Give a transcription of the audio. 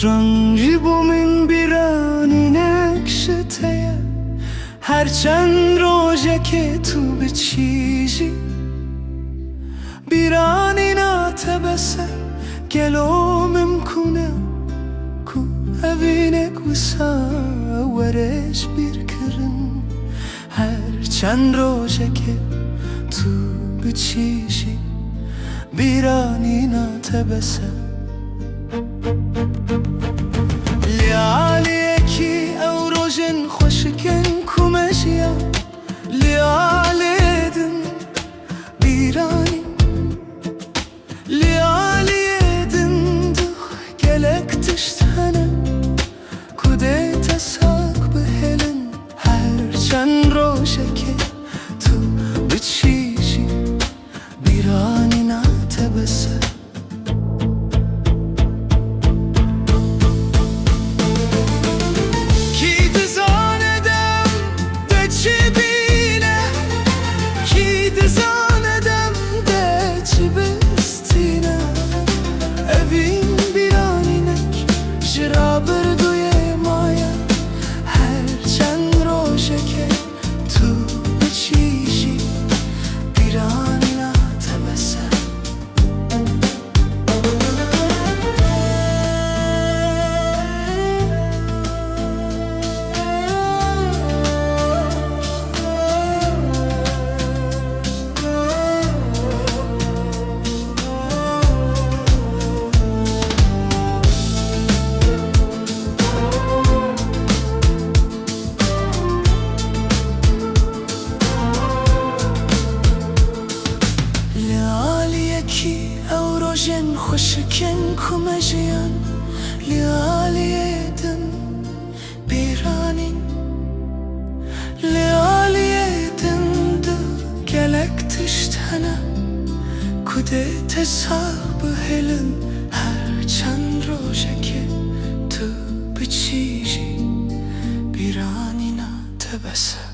رنگی من بیرانی نکشته هر چند روزه که تو بچیزی بیرانی ناتبسه گلومم کنه کو اوینک وساورش بیرکرن هر چند روزه که تو بچیزی بیرانی ناتبسه لیالیکی او روژن خوشکن کمشیا لیالیدن بیرانی لیالیدن دو گلک تشتنه کده تساق بهلن هر چند روشه که تو بچیشی بیرانی ناتبسه روژن خوشکن کمجیان لیالیدن بیرانین لیالیدن دو گلک تشتنه کده تساق بهلن هر چند روزه که تو بچیزی بیرانی ناتبسه